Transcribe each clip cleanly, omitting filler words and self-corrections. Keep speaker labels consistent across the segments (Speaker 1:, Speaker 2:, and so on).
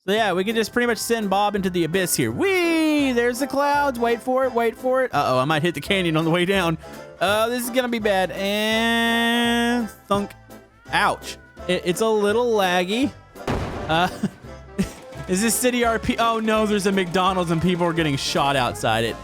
Speaker 1: So yeah, we can just pretty much send Bob into the abyss here. Whee! There's the clouds. Wait for it. Wait for it. Uh-oh, I might hit the canyon on the way down. This is gonna be bad. And thunk. Ouch. It's a little laggy. Is this city RP? Oh no, there's a McDonald's and people are getting shot outside it.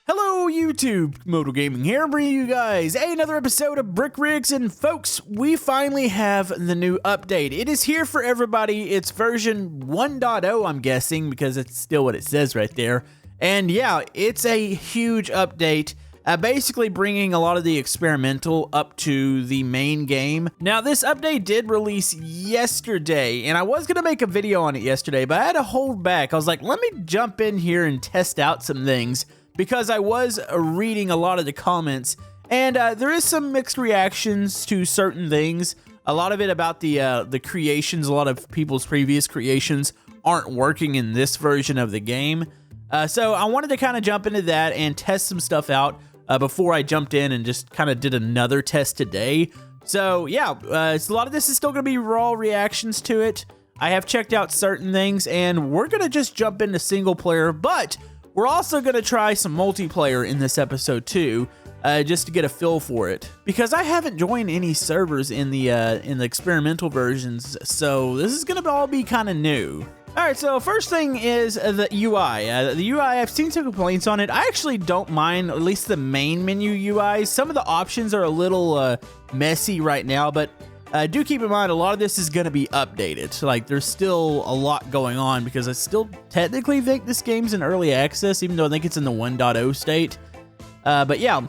Speaker 1: Hello YouTube, Camodo Gaming here, bringing you guys another episode of Brick Rigs, and folks, we finally have the new update. It is here for everybody. It's version 1.0, I'm guessing, because it's still what it says right there. And yeah, it's a huge update, basically bringing a lot of the experimental up to the main game. Now, this update did release yesterday, and I was going to make a video on it yesterday, but I had to hold back. I was like, let me jump in here and test out some things, because I was reading a lot of the comments, and there is some mixed reactions to certain things. A lot of it about the creations, a lot of people's previous creations aren't working in this version of the game. So I wanted to kind of jump into that and test some stuff out before I jumped in and just kind of did another test today. So yeah, a lot of this is still going to be raw reactions to it. I have checked out certain things, and we're going to just jump into single player, but we're also going to try some multiplayer in this episode too, just to get a feel for it. Because I haven't joined any servers in the experimental versions, so this is going to all be kind of new. Alright, so first thing is the UI. The UI, I've seen some complaints on it. I actually don't mind, at least the main menu UIs. Some of the options are a little messy right now, but do keep in mind, a lot of this is going to be updated. So, like, there's still a lot going on, because I still technically think this game's in early access, even though I think it's in the 1.0 state. But yeah,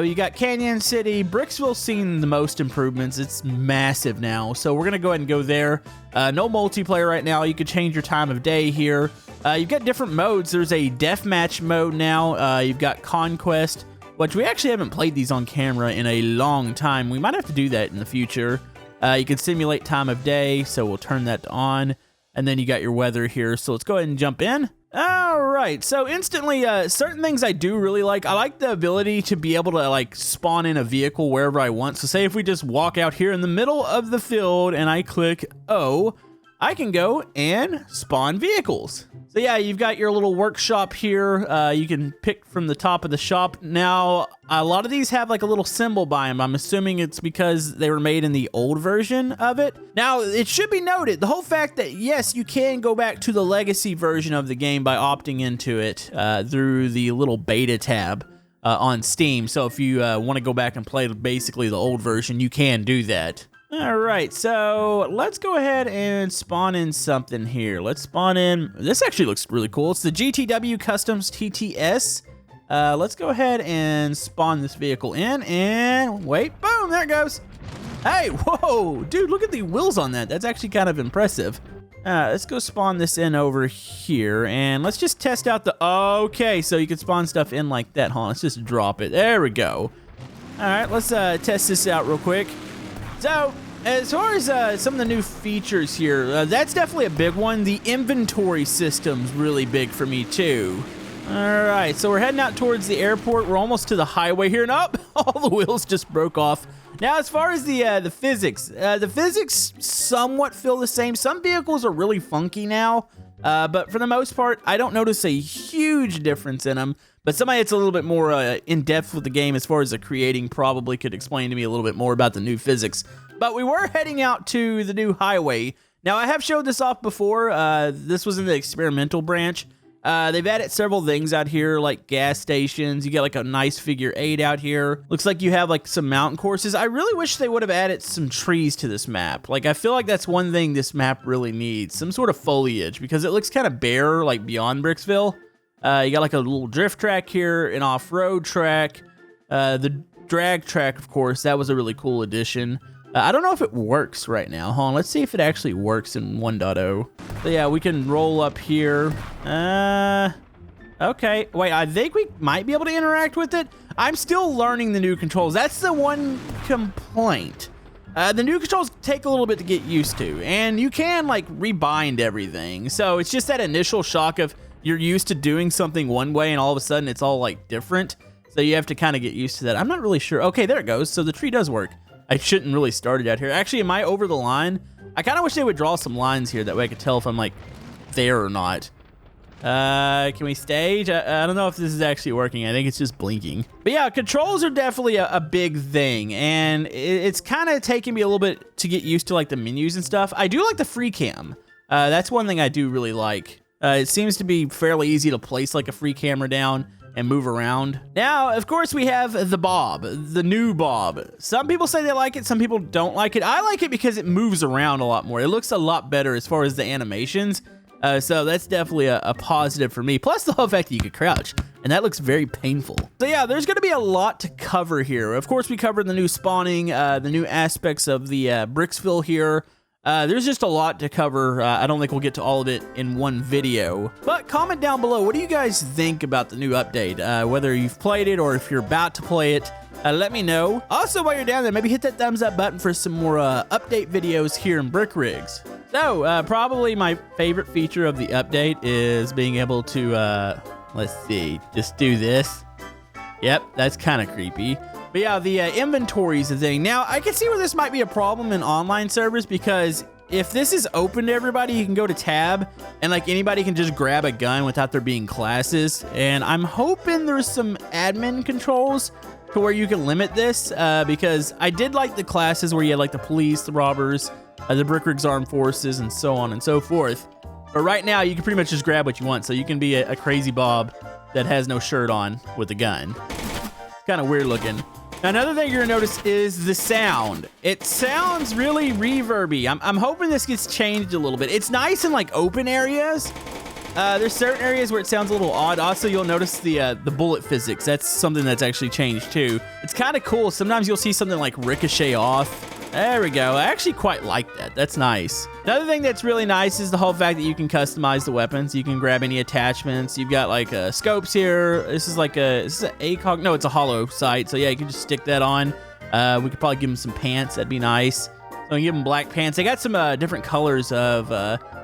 Speaker 1: you got Canyon City. Bricksville's seen the most improvements. It's massive now, so we're going to go ahead and go there. No multiplayer right now. You could change your time of day here. You've got different modes. There's a deathmatch mode now. You've got Conquest, which we actually haven't played these on camera in a long time. We might have to do that in the future. You can simulate time of day, so we'll turn that on. And then you got your weather here, so let's go ahead and jump in. All right, so instantly, certain things I do really like. I like the ability to be able to, like, spawn in a vehicle wherever I want. So say if we just walk out here in the middle of the field and I click O, I can go and spawn vehicles. So yeah, you've got your little workshop here. You can pick from the top of the shop. Now, a lot of these have like a little symbol by them. I'm assuming it's because they were made in the old version of it. Now, it should be noted, the whole fact that yes, you can go back to the legacy version of the game by opting into it through the little beta tab on Steam. So if you want to go back and play basically the old version, you can do that. All right, so let's go ahead and spawn in something here. Let's spawn in, this actually looks really cool. It's the GTW Customs TTS. Let's go ahead and spawn this vehicle in, and wait, boom, there it goes. Hey, whoa, dude, look at the wheels on that. That's actually kind of impressive. Let's go spawn this in over here, and let's just test out the, okay, so you can spawn stuff in like that, huh? Let's just drop it, there we go. All right, let's test this out real quick. So, as far as some of the new features here, that's definitely a big one. The inventory system's really big for me, too. All right, so we're heading out towards the airport. We're almost to the highway here, and up, all the wheels just broke off. Now, as far as the physics somewhat feel the same. Some vehicles are really funky now, but for the most part, I don't notice a huge difference in them. But somebody that's a little bit more in-depth with the game as far as the creating probably could explain to me a little bit more about the new physics. But we were heading out to the new highway. Now, I have showed this off before. This was in the experimental branch. They've added several things out here, like gas stations. You get like a nice figure 8 out here. Looks like you have like some mountain courses. I really wish they would have added some trees to this map. Like, I feel like that's one thing this map really needs. Some sort of foliage, because it looks kind of bare, like beyond Bricksville. You got like a little drift track here, an off-road track, the drag track, of course. That was a really cool addition. I don't know if it works right now. Hold on, let's see if it actually works in 1.0. So yeah, we can roll up here. Okay, wait, I think we might be able to interact with it. I'm still learning the new controls. That's the one complaint. The new controls take a little bit to get used to, and you can like rebind everything. So it's just that initial shock of, you're used to doing something one way and all of a sudden it's all like different. So you have to kind of get used to that. I'm not really sure. Okay, there it goes. So the tree does work. I shouldn't really start it out here. Actually, am I over the line? I kind of wish they would draw some lines here. That way I could tell if I'm like there or not. Can we stage? I don't know if this is actually working. I think it's just blinking. But yeah, controls are definitely a big thing. And it's kind of taking me a little bit to get used to like the menus and stuff. I do like the free cam. That's one thing I do really like. It seems to be fairly easy to place like a free camera down and move around. Now, of course, we have the Bob, the new Bob. Some people say they like it, some people don't like it. I like it because it moves around a lot more. It looks a lot better as far as the animations. So that's definitely a positive for me. Plus the whole fact that you could crouch, and that looks very painful. So yeah, there's gonna be a lot to cover here. Of course, we covered the new spawning, the new aspects of the Bricksville here. There's just a lot to cover. I don't think we'll get to all of it in one video. But comment down below, what do you guys think about the new update? Whether you've played it or if you're about to play it, let me know. Also, while you're down there, maybe hit that thumbs up button for some more update videos here in Brick Rigs. So, probably my favorite feature of the update is being able to, let's see, just do this. Yep, that's kind of creepy. But yeah, the inventory is the thing. Now, I can see where this might be a problem in online servers because if this is open to everybody, you can go to tab and like anybody can just grab a gun without there being classes. And I'm hoping there's some admin controls to where you can limit this because I did like the classes where you had like the police, the robbers, the Brick Rigs Armed Forces, and so on and so forth. But right now, you can pretty much just grab what you want. So you can be a crazy Bob that has no shirt on with a gun. Kind of weird looking. Another thing you're gonna notice is the sound. It sounds really reverby. I'm hoping this gets changed a little bit. It's nice in like open areas. There's certain areas where it sounds a little odd. Also, you'll notice the bullet physics. That's something that's actually changed too. It's kind of cool. Sometimes you'll see something like ricochet off. There we go. I actually quite like that. That's nice. Another thing that's really nice is the whole fact that you can customize the weapons. You can grab any attachments. You've got like scopes here. This is like is this an ACOG? No, it's a hollow sight. So yeah, you can just stick that on. We could probably give them some pants. That'd be nice. So give them black pants. They got some different colors of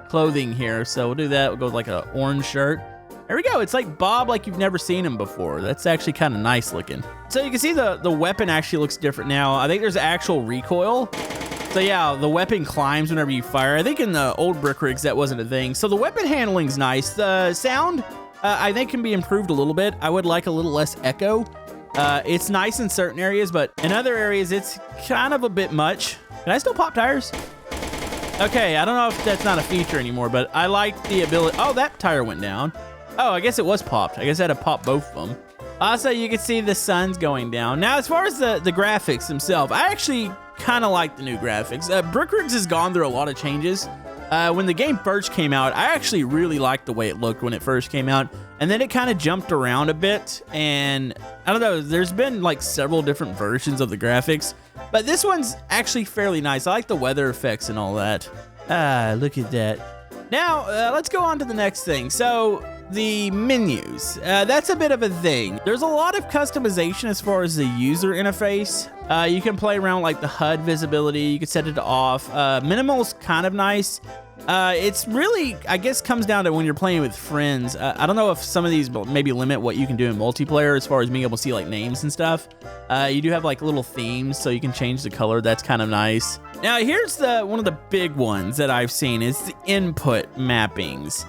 Speaker 1: clothing here. So we'll do that. We'll go with like an orange shirt. There we go. It's like Bob like you've never seen him before. That's actually kind of nice looking. So you can see the weapon actually looks different now. I think there's actual recoil. So yeah, the weapon climbs whenever you fire. I think in the old Brick Rigs that wasn't a thing. So the weapon handling's nice. The sound I think can be improved a little bit. I would like a little less echo. It's nice in certain areas, but in other areas it's kind of a bit much. Can I still pop tires? Okay, I don't know if that's not a feature anymore, but I like the ability. Oh, that tire went down. Oh, I guess it was popped. I guess I had to pop both of them. Also, you can see the sun's going down. Now, as far as the graphics themselves, I actually kind of like the new graphics. Brick Rigs has gone through a lot of changes. When the game first came out, I actually really liked the way it looked when it first came out. And then it kind of jumped around a bit. And I don't know, there's been like several different versions of the graphics. But this one's actually fairly nice. I like the weather effects and all that. Look at that. Now, let's go on to the next thing. So, the menus. That's a bit of a thing. There's a lot of customization as far as the user interface. You can play around like the HUD visibility. You can set it to off. Minimal's kind of nice. It's really, I guess, comes down to when you're playing with friends. I don't know if some of these maybe limit what you can do in multiplayer as far as being able to see like names and stuff. You do have like little themes, so you can change the color. That's kind of nice. Now, here's one of the big ones that I've seen is the input mappings.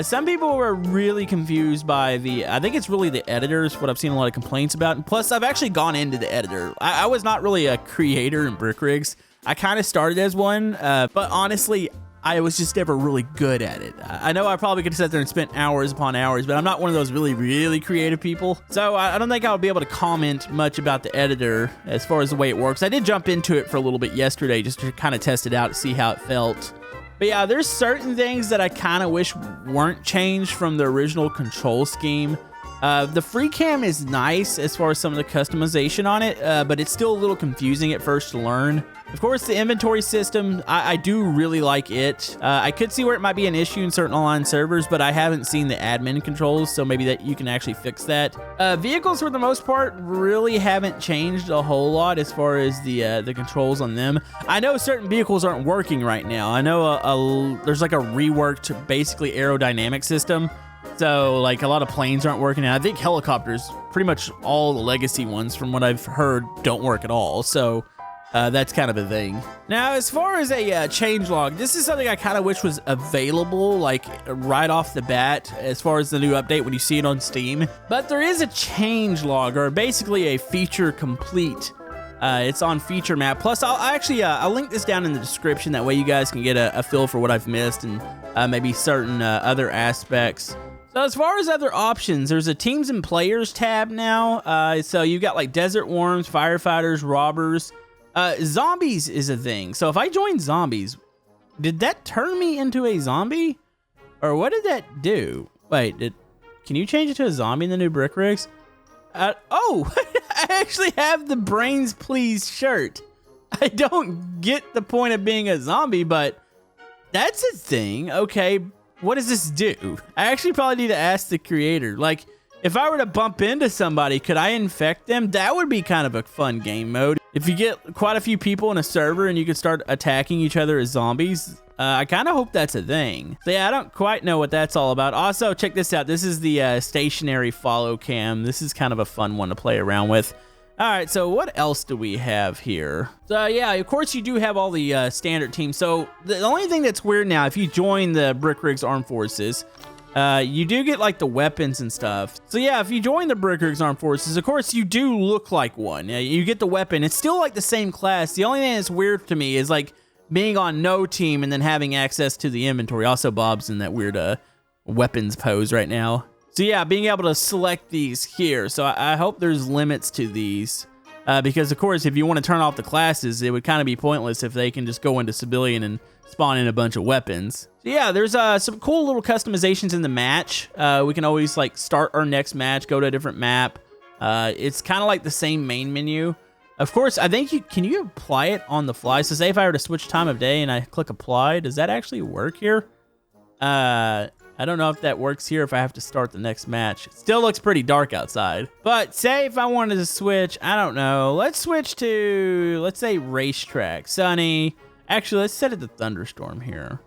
Speaker 1: Some people were really confused by I think it's really the editors, what I've seen a lot of complaints about. And plus, I've actually gone into the editor. I was not really a creator in Brick Rigs. I kind of started as one, but honestly, I was just never really good at it. I know I probably could have sat there and spent hours upon hours, but I'm not one of those really, really creative people. So I don't think I'll be able to comment much about the editor as far as the way it works. I did jump into it for a little bit yesterday just to kind of test it out to see how it felt. But yeah, there's certain things that I kind of wish weren't changed from the original control scheme. The free cam is nice as far as some of the customization on it, but it's still a little confusing at first to learn. Of course, the inventory system, I do really like it. I could see where it might be an issue in certain online servers, but I haven't seen the admin controls, so maybe that you can actually fix that. Vehicles, for the most part, really haven't changed a whole lot as far as the controls on them. I know certain vehicles aren't working right now. I know there's like a reworked, basically, aerodynamic system So like a lot of planes aren't working. And I think helicopters, pretty much all the legacy ones from what I've heard, don't work at all. So that's kind of a thing. Now, as far as a change log, this is something I kind of wish was available, like right off the bat, as far as the new update when you see it on Steam. But there is a change log, or basically a feature complete. It's on feature map. Plus, I'll link this down in the description. That way you guys can get a feel for what I've missed and maybe certain other aspects. So as far as other options, there's a teams and players tab now. So you've got like desert worms, firefighters, robbers. Zombies is a thing. So if I join zombies, did that turn me into a zombie? Or what did that do? Wait, can you change it to a zombie in the new Brick Rigs? Oh, I actually have the Brains Please shirt. I don't get the point of being a zombie, but that's a thing. Okay, what does this do? I actually probably need to ask the creator. Like, if I were to bump into somebody, could I infect them? That would be kind of a fun game mode. If you get quite a few people in a server and you could start attacking each other as zombies, I kind of hope that's a thing. So yeah, I don't quite know what that's all about. Also, check this out. This is the stationary follow cam. This is kind of a fun one to play around with. All right, so what else do we have here? So yeah, of course you do have all the standard teams. So the only thing that's weird now, if you join the Brick Rigs Armed Forces, you do get like the weapons and stuff. So yeah, if you join the Brick Rigs Armed Forces, of course you do look like one. You get the weapon. It's still like the same class. The only thing that's weird to me is like being on no team and then having access to the inventory. Also, Bob's in that weird weapons pose right now. So yeah, being able to select these here. So I hope there's limits to these. Because of course, if you want to turn off the classes, it would kind of be pointless if they can just go into civilian and spawn in a bunch of weapons. So yeah, there's some cool little customizations in the match. We can always like start our next match, go to a different map. It's kind of like the same main menu. Of course, I think can you apply it on the fly? So say if I were to switch time of day and I click apply, does that actually work here? I don't know if that works here if I have to start the next match. It still looks pretty dark outside. But say if I wanted to switch, I don't know. Let's switch to, let's say racetrack, sunny. Actually, let's set it to thunderstorm here.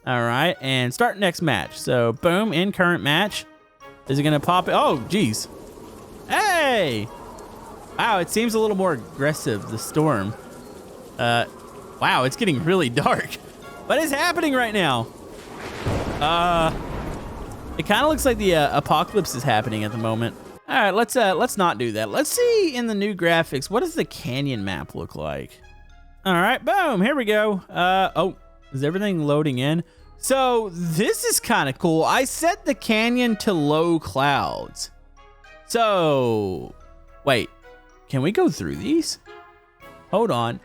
Speaker 1: All right, and start next match. So boom, in current match. Is it gonna pop it? Oh, geez. Hey! Wow, it seems a little more aggressive, the storm. Wow, it's getting really dark. What is happening right now? It kind of looks like the apocalypse is happening at the moment. All right, let's not do that. Let's see in the new graphics, what does the canyon map look like? All right, boom, here we go. Oh, is everything loading in? So this is kind of cool. I set the canyon to low clouds. So, wait, can we go through these? Hold on.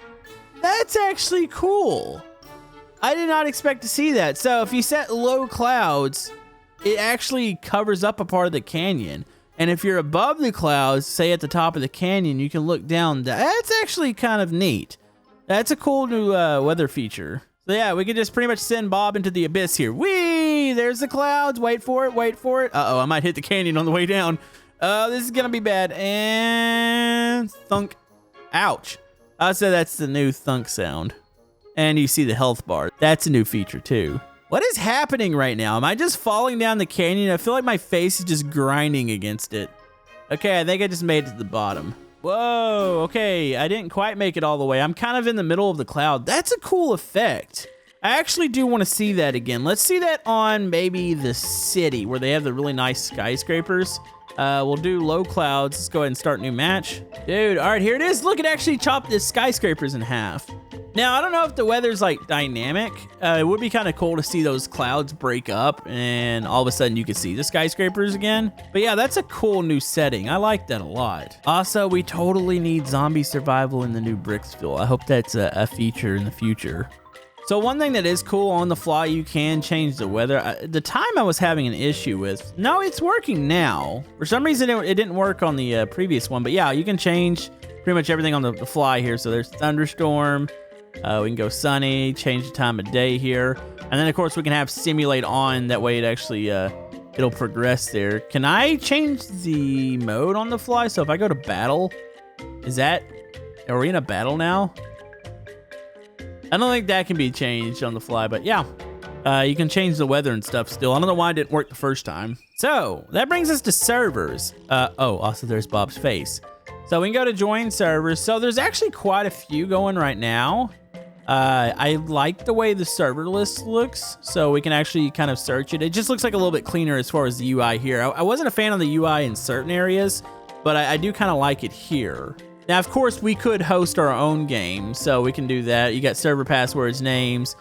Speaker 1: That's actually cool. I did not expect to see that. So if you set low clouds, it actually covers up a part of the canyon. And if you're above the clouds, say at the top of the canyon, you can look down. That's actually kind of neat. That's a cool new weather feature. So yeah, we can just pretty much send Bob into the abyss here. Whee! There's the clouds. Wait for it. Wait for it. Uh-oh, I might hit the canyon on the way down. This is going to be bad. And thunk. Ouch. I'd say that's the new thunk sound. And you see the health bar. That's a new feature too. What is happening right now? Am I just falling down the canyon? I feel like my face is just grinding against it. Okay, I think I just made it to the bottom. Whoa, okay, I didn't quite make it all the way. I'm kind of in the middle of the cloud. That's a cool effect. I actually do want to see that again. Let's see that on maybe the city where they have the really nice skyscrapers. We'll do low clouds. Let's go ahead and start a new match. Dude, all right, here it is. Look, it actually chopped the skyscrapers in half. Now, I don't know if the weather's like dynamic. It would be kind of cool to see those clouds break up and all of a sudden you can see the skyscrapers again. But yeah, that's a cool new setting. I like that a lot. Also, we totally need zombie survival in the new Bricksville. I hope that's a feature in the future. So one thing that is cool on the fly, you can change the weather. The time I was having an issue with, no, it's working now. For some reason, it didn't work on the previous one. But yeah, you can change pretty much everything on the fly here. So there's thunderstorm. We can go sunny, change the time of day here. And then, of course, we can have simulate on. That way it actually, it'll progress there. Can I change the mode on the fly? So if I go to battle, are we in a battle now? I don't think that can be changed on the fly, but yeah. You can change the weather and stuff still. I don't know why it didn't work the first time. So that brings us to servers. Oh, also there's Bob's face. So we can go to join servers. So there's actually quite a few going right now. I like the way the server list looks, so we can actually kind of search it. It just looks like a little bit cleaner as far as the UI here. I wasn't a fan of the UI in certain areas, but I do kind of like it here. Now, of course, we could host our own game, so we can do that. You got server passwords, names,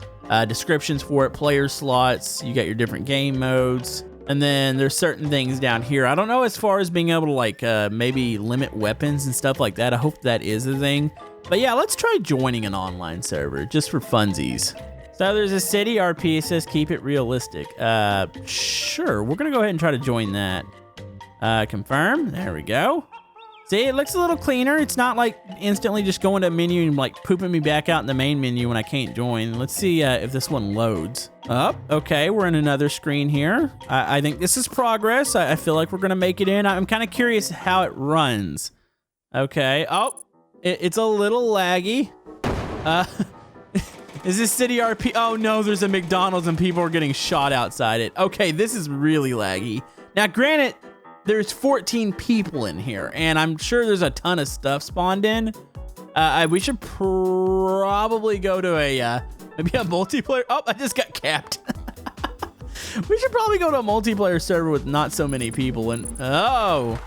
Speaker 1: descriptions for it, player slots. You got your different game modes. And then there's certain things down here. I don't know as far as being able to like maybe limit weapons and stuff like that. I hope that is a thing. But yeah, let's try joining an online server just for funsies. So there's a city RP. It says keep it realistic. Sure, we're gonna go ahead and try to join that. Confirm. There we go. See, it looks a little cleaner. It's not like instantly just going to a menu and like pooping me back out in the main menu when I can't join. Let's see if this one loads. Oh, okay, we're in another screen here. I think this is progress. I feel like we're gonna make it in. I'm kind of curious how it runs. Okay, oh, it's a little laggy. Is this city RP? Oh no, there's a McDonald's and people are getting shot outside it. Okay, this is really laggy. Now, granted, there's 14 people in here, and I'm sure there's a ton of stuff spawned in. We should probably go to a, maybe a multiplayer. Oh, I just got capped. We should probably go to a multiplayer server with not so many people. And oh,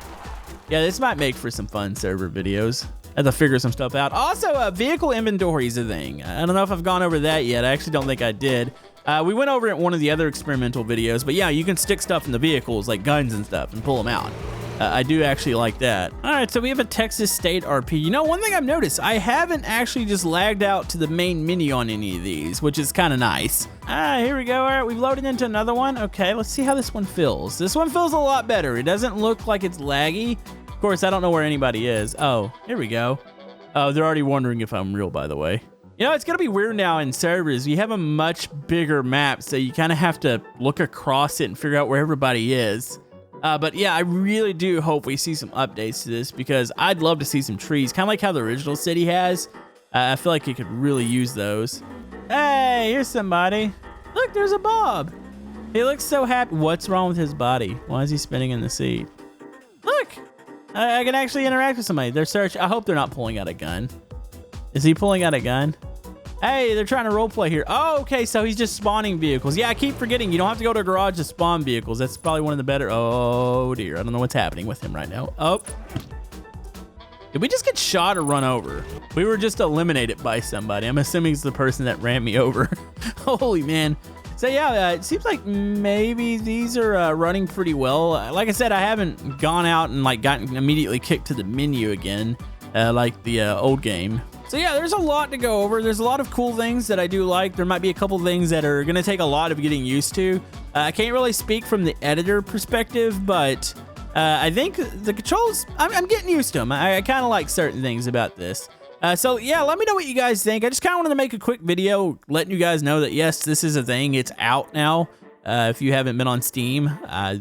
Speaker 1: yeah, this might make for some fun server videos. I have to figure some stuff out. Also, vehicle inventory is a thing. I don't know if I've gone over that yet. I actually don't think I did. We went over it in one of the other experimental videos, but yeah, you can stick stuff in the vehicles like guns and stuff and pull them out. I do actually like that. All right, so we have a Texas State RP. You know, one thing I've noticed, I haven't actually just lagged out to the main menu on any of these, which is kind of nice. Here we go. All right, we've loaded into another one. Okay, let's see how this one feels. This one feels a lot better. It doesn't look like it's laggy. Of course, I don't know where anybody is. Oh, here we go. Oh, they're already wondering if I'm real, by the way. You know, it's gonna be weird now in servers. You have a much bigger map, so you kind of have to look across it and figure out where everybody is. But yeah, I really do hope we see some updates to this because I'd love to see some trees, kind of like how the original city has. I feel like it could really use those. Hey, here's somebody. Look, there's a Bob. He looks so happy. What's wrong with his body? Why is he spinning in the seat? Look, I can actually interact with somebody. They're searching. I hope they're not pulling out a gun. Is he pulling out a gun? Hey, they're trying to roleplay here. Oh, okay, so he's just spawning vehicles. Yeah, I keep forgetting. You don't have to go to a garage to spawn vehicles. That's probably one of the better... Oh, dear. I don't know what's happening with him right now. Oh. Did we just get shot or run over? We were just eliminated by somebody. I'm assuming it's the person that ran me over. Holy man. So yeah, it seems like maybe these are running pretty well. Like I said, I haven't gone out and like gotten immediately kicked to the menu again, like the old game. So yeah, there's a lot to go over. There's a lot of cool things that I do like. There might be a couple things that are gonna take a lot of getting used to. I can't really speak from the editor perspective, but I think the controls, I'm getting used to them. I kind of like certain things about this. So yeah, let me know what you guys think. I just kind of wanted to make a quick video letting you guys know that yes, this is a thing. It's out now. If you haven't been on Steam,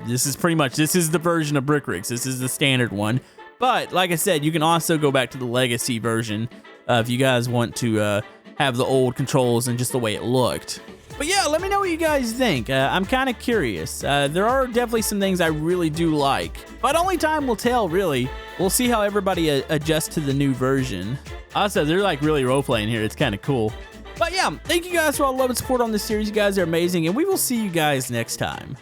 Speaker 1: this is the version of Brick Rigs. This is the standard one. But like I said, you can also go back to the legacy version if you guys want to have the old controls and just the way it looked. But yeah, let me know what you guys think. I'm kind of curious. There are definitely some things I really do like, but only time will tell, really. We'll see how everybody adjusts to the new version. Also, they're like really role-playing here. It's kind of cool. But yeah, thank you guys for all the love and support on this series. You guys are amazing, and we will see you guys next time.